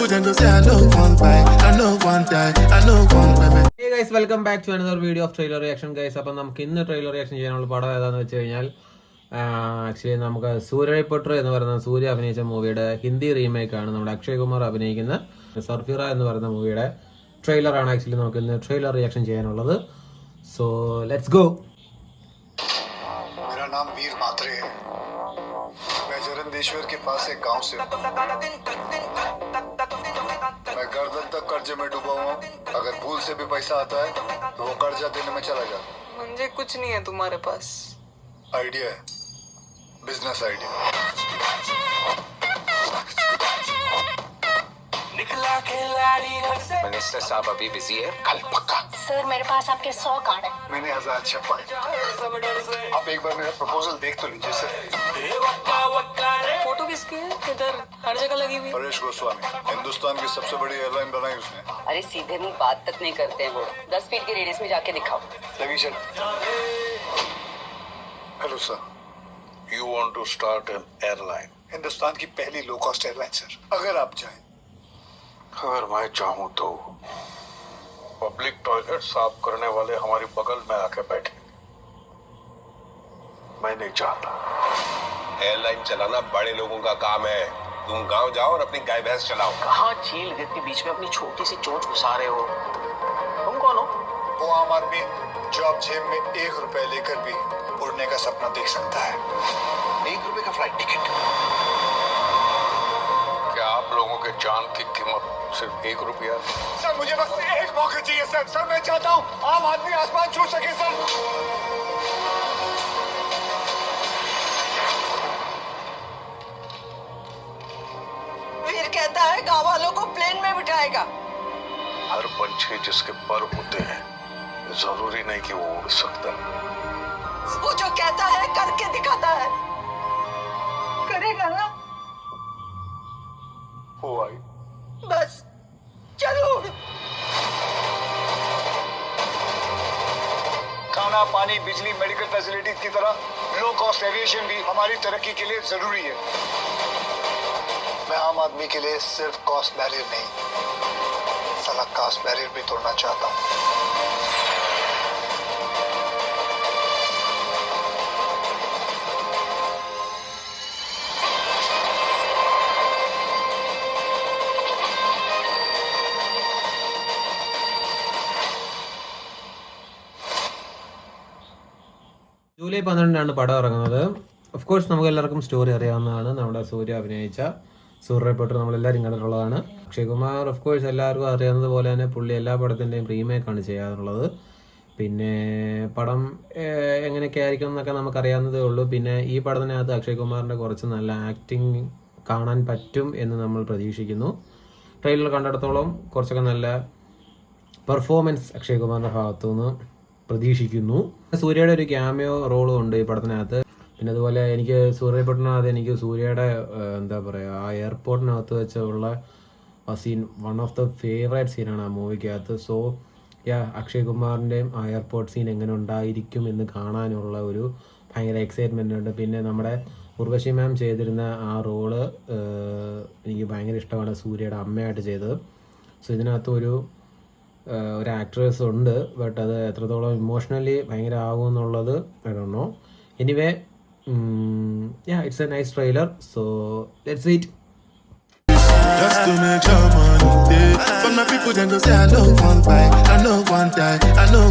people then go say I know one bite, I know one die, I know one baby. Hey guys, welcome back to another video of trailer reaction guys. അപ്പോൾ നമുക്ക് ഇന്ന് trailer reaction ചെയ്യാനുള്ള പടം ഏതാണെന്ന് വെച്ച് കഴിഞ്ഞാൽ actually നമുക്ക് സൂര്യപുത്ര എന്ന് പറയുന്ന സൂര്യ അഭിനയിച്ച മൂവിയുടെ ഹിന്ദി റീമേക്ക് ആണ്. നമ്മുടെ അക്ഷയ് കുമാർ അഭിനയിക്കുന്ന സർഫിറ എന്ന് പറയുന്ന മൂവിയുടെ ട്രെയിലർ ആണ് ആക്ച്വലി നമുക്ക് ഇന്ന് ട്രെയിലർ റിയാക്ഷൻ ചെയ്യാനുള്ളത്. So let's go. मेरा नाम वीर मात्रे है. मैं जरंदेश्वर के पास एक गांव से हूं. मैं गर्दन तक कर्जे में डूबा हुआ हूं. अगर भूल से भी पैसा आता है तो वो कर्जा देने में चला जाता. मुझे कुछ नहीं है तुम्हारे पास. आइडिया है, बिजनेस आइडिया. मिनिस्टर साहब अभी बिजी है, कल पक्का. सर मेरे पास आपके 100 कार्ड है. मैंने 1000 छपाए. आप एक बार मेरा प्रपोजल देख तो लीजिए सर. फोटो किसकी है? इधर हर जगह लगी हुई. परेश गोस्वामी, हिंदुस्तान की सबसे बड़ी एयरलाइन बनाई उसने. अरे सीधे मुंह बात तक नहीं करते हैं वो. 10 फीट के रेडियस में जाके दिखाओ. लगी चल. Hello sir. You want to start an airline? Hindustan की पहली लो कॉस्ट एयरलाइन सर, अगर आप चाहें. अगर मैं चाहूँ तो पब्लिक टॉयलेट साफ करने वाले हमारी बगल में आके बैठे. मैं नहीं चाहता. एयरलाइन चलाना बड़े लोगों का काम है. तुम गांव जाओ और अपनी गाय भैंस चलाओ. कहाँ झील के बीच में अपनी छोटी सी चोंच घुसा रहे हो? तुम कौन हो? वो आम आदमी जो आप जेब में 1 रुपए लेकर भी उड़ने का सपना देख सकता है. 1 रुपए का फ्लाइट टिकट. क्या आप लोगों के जान की कीमत सिर्फ 1 रुपया? सर मुझे बस एक मौका चाहिए सर. सर मैं चाहता हूँ आम आदमी आसमान छू सके सर. वीर कहता है गाँव वालों को प्लेन में बिठाएगा. हर पंछी जिसके पर होते हैं जरूरी नहीं कि वो उड़ सकता है. वो जो कहता है करके दिखाता है. करेगा ना? हो आई. बस चलो. खाना, पानी, बिजली, मेडिकल फैसिलिटीज की तरह लो कॉस्ट एविएशन भी हमारी तरक्की के लिए जरूरी है. मैं आम आदमी के लिए सिर्फ कॉस्ट बैरियर नहीं, साला कास्ट बैरियर भी तोड़ना चाहता हूँ. ജൂലൈ 12 പടം ഇറങ്ങുന്നത്. ഓഫ് കോഴ്സ് നമുക്ക് എല്ലാവർക്കും സ്റ്റോറി അറിയാവുന്നതാണ്. നമ്മുടെ സൂര്യ അഭിനയിച്ച സൂര്യപുത്ര നമ്മളെല്ലാവരും കണ്ടിട്ടുള്ളതാണ്. അക്ഷയ് കുമാർ ഓഫ് കോഴ്സ് എല്ലാവർക്കും അറിയാവുന്നത് പോലെ തന്നെ പുള്ളി എല്ലാ പടത്തിൻ്റെയും റീമേക്കാണ് ചെയ്യാറുള്ളത്. പിന്നെ പടം എങ്ങനെയൊക്കെ ആയിരിക്കും എന്നൊക്കെ നമുക്കറിയാവുന്നതേ ഉള്ളൂ. പിന്നെ ഈ പടത്തിനകത്ത് അക്ഷയ് കുമാറിൻ്റെ കുറച്ച് നല്ല ആക്ടിങ് കാണാൻ പറ്റും എന്ന് നമ്മൾ പ്രതീക്ഷിക്കുന്നു. ട്രെയിലർ കണ്ടിടത്തോളം കുറച്ചൊക്കെ നല്ല പെർഫോമൻസ് അക്ഷയ് കുമാറിൻ്റെ ഭാഗത്തുനിന്ന് പ്രതീക്ഷിക്കുന്നു. സൂര്യയുടെ ഒരു ക്യാമിയോ റോളും ഉണ്ട് ഈ പടത്തിനകത്ത്. പിന്നെ അതുപോലെ എനിക്ക് സൂര്യപുത്രനകത്ത് എനിക്ക് സൂര്യയുടെ എന്താ പറയുക ആ എയർപോർട്ടിനകത്ത് വെച്ചുള്ള ആ scene one of the favourite സീനാണ് ആ മൂവിക്കകത്ത്. സോ അക്ഷയ് കുമാറിൻ്റെയും ആ എയർപോർട്ട് സീൻ എങ്ങനെ ഉണ്ടായിരിക്കും എന്ന് കാണാനുള്ള ഒരു ഭയങ്കര എക്സൈറ്റ്മെൻ്റ് ഉണ്ട്. പിന്നെ നമ്മുടെ ഉർവശി മാം ചെയ്തിരുന്ന ആ റോള് എനിക്ക് ഭയങ്കര ഇഷ്ടമാണ്, സൂര്യയുടെ അമ്മയായിട്ട് ചെയ്തത്. സോ ഇതിനകത്ത് ഒരു ആക്ട്രസ് ഉണ്ട്, ബട്ട് അത് എത്രത്തോളം ഇമോഷണലി ഭയങ്കര ആകുമെന്നുള്ളത് I don't know. Anyway it's a nice trailer. So let's wait. Just to make your money day. But my people then go say I know one bite, I know one die, I know